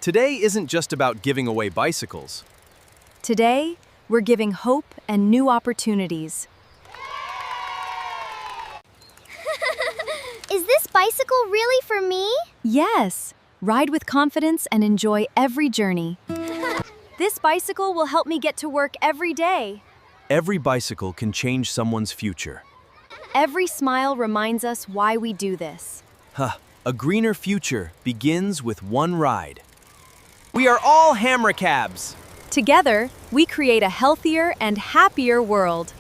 Today isn't just about giving away bicycles. Today, we're giving hope and new opportunities. Is this bicycle really for me? Yes, ride with confidence and enjoy every journey. This bicycle will help me get to work every day. Every bicycle can change someone's future. Every smile reminds us why we do this. A greener future begins with one ride. We are all Hamra Cabs. Together, we create a healthier and happier world.